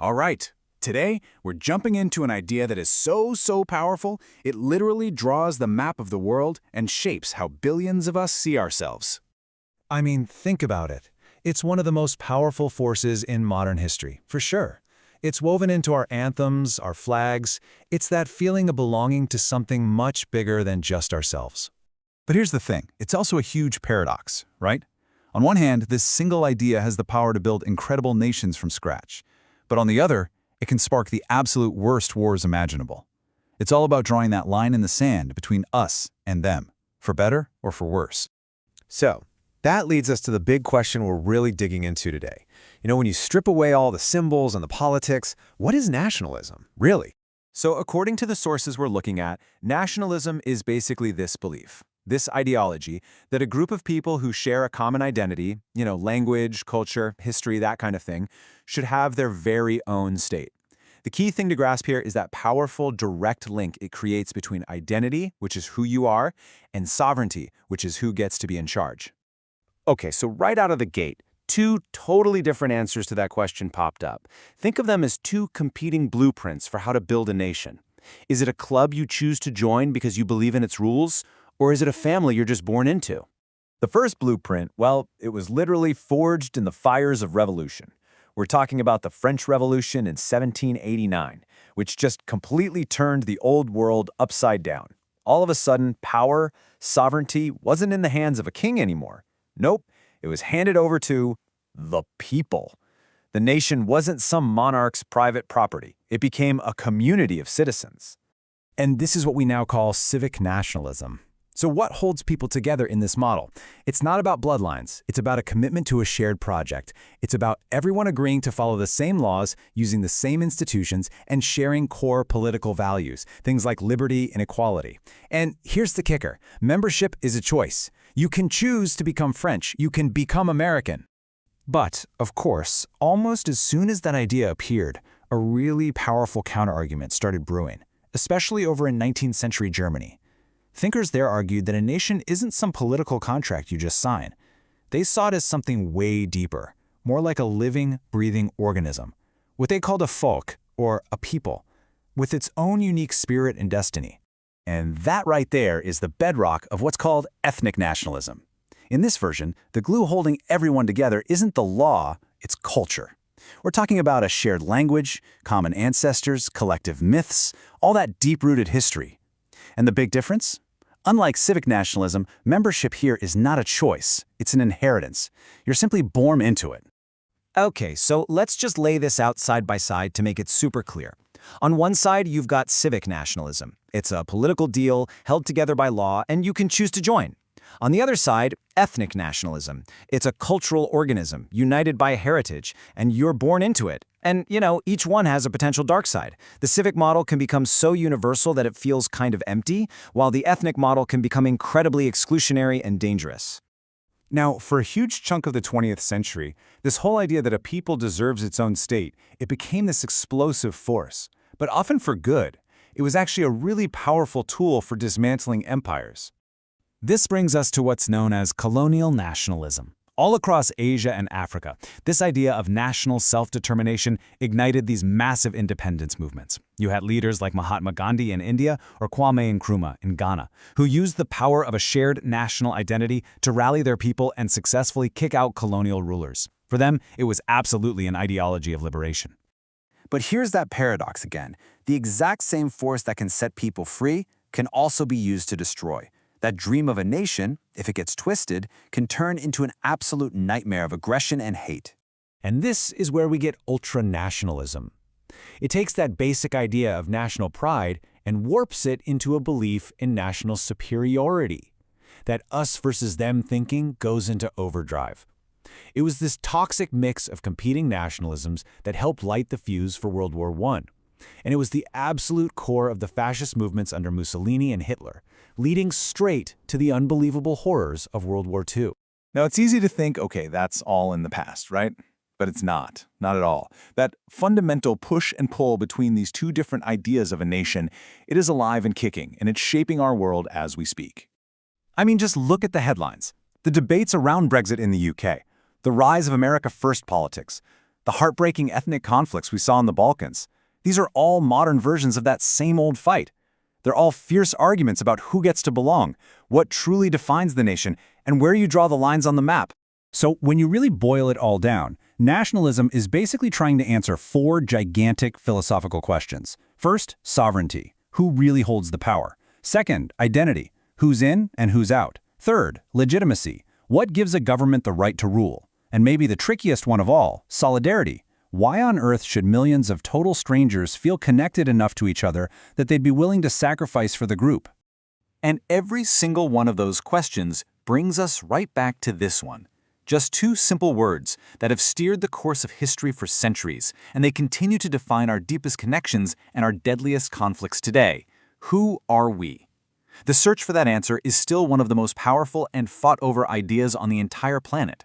All right, today we're jumping into an idea that is so powerful, it literally draws the map of the world and shapes how billions of us see ourselves. I mean, think about it. It's one of the most powerful forces in modern history, for sure. It's woven into our anthems, our flags. It's that feeling of belonging to something much bigger than just ourselves. But here's the thing, it's also a huge paradox, right? On one hand, this single idea has the power to build incredible nations from scratch. But on the other, it can spark the absolute worst wars imaginable. It's all about drawing that line in the sand between us and them, for better or for worse. So, that leads us to the big question we're really digging into today. When you strip away all the symbols and the politics, what is nationalism, really? So according to the sources we're looking at, nationalism is basically this belief, this ideology, that a group of people who share a common identity, language, culture, history, that kind of thing, should have their very own state. The key thing to grasp here is that powerful, direct link it creates between identity, which is who you are, and sovereignty, which is who gets to be in charge. Okay, so right out of the gate, two totally different answers to that question popped up. Think of them as two competing blueprints for how to build a nation. Is it a club you choose to join because you believe in its rules, or is it a family you're just born into? The first blueprint, well, it was literally forged in the fires of revolution. We're talking about the French Revolution in 1789, which just completely turned the old world upside down. All of a sudden, power, sovereignty wasn't in the hands of a king anymore. Nope, it was handed over to the people. The nation wasn't some monarch's private property. It became a community of citizens. And this is what we now call civic nationalism. So what holds people together in this model? It's not about bloodlines. It's about a commitment to a shared project. It's about everyone agreeing to follow the same laws, using the same institutions, and sharing core political values, things like liberty and equality. And here's the kicker. Membership is a choice. You can choose to become French. You can become American. But, of course, almost as soon as that idea appeared, a really powerful counterargument started brewing, especially over in 19th century Germany. Thinkers there argued that a nation isn't some political contract you just sign. They saw it as something way deeper, more like a living, breathing organism, what they called a Volk, or a people, with its own unique spirit and destiny. And that right there is the bedrock of what's called ethnic nationalism. In this version, the glue holding everyone together isn't the law, it's culture. We're talking about a shared language, common ancestors, collective myths, all that deep-rooted history. And the big difference? Unlike civic nationalism, membership here is not a choice, it's an inheritance. You're simply born into it. Okay, so let's just lay this out side by side to make it super clear. On one side, you've got civic nationalism. It's a political deal held together by law, and you can choose to join. On the other side, ethnic nationalism. It's a cultural organism united by heritage, and you're born into it. And, each one has a potential dark side. The civic model can become so universal that it feels kind of empty, while the ethnic model can become incredibly exclusionary and dangerous. Now, for a huge chunk of the 20th century, this whole idea that a people deserves its own state, it became this explosive force. But often for good. It was actually a really powerful tool for dismantling empires. This brings us to what's known as colonial nationalism. All across Asia and Africa, this idea of national self-determination ignited these massive independence movements. You had leaders like Mahatma Gandhi in India or Kwame Nkrumah in Ghana, who used the power of a shared national identity to rally their people and successfully kick out colonial rulers. For them, it was absolutely an ideology of liberation. But here's that paradox again. The exact same force that can set people free can also be used to destroy. That dream of a nation, if it gets twisted, can turn into an absolute nightmare of aggression and hate. And this is where we get ultranationalism. It takes that basic idea of national pride and warps it into a belief in national superiority. That us versus them thinking goes into overdrive. It was this toxic mix of competing nationalisms that helped light the fuse for World War I. And it was the absolute core of the fascist movements under Mussolini and Hitler, leading straight to the unbelievable horrors of World War II. Now, it's easy to think, okay, that's all in the past, right? But it's not at all. That fundamental push and pull between these two different ideas of a nation, it is alive and kicking, and it's shaping our world as we speak. I mean, just look at the headlines. The debates around Brexit in the UK, the rise of America First politics, the heartbreaking ethnic conflicts we saw in the Balkans. These are all modern versions of that same old fight. They're all fierce arguments about who gets to belong, what truly defines the nation, and where you draw the lines on the map. So when you really boil it all down, nationalism is basically trying to answer 4 gigantic philosophical questions. First, sovereignty. Who really holds the power? Second, identity. Who's in and who's out? Third, legitimacy. What gives a government the right to rule? And maybe the trickiest one of all, solidarity. Why on earth should millions of total strangers feel connected enough to each other that they'd be willing to sacrifice for the group? And every single one of those questions brings us right back to this one. Just 2 simple words that have steered the course of history for centuries, and they continue to define our deepest connections and our deadliest conflicts today. Who are we? The search for that answer is still one of the most powerful and fought-over ideas on the entire planet.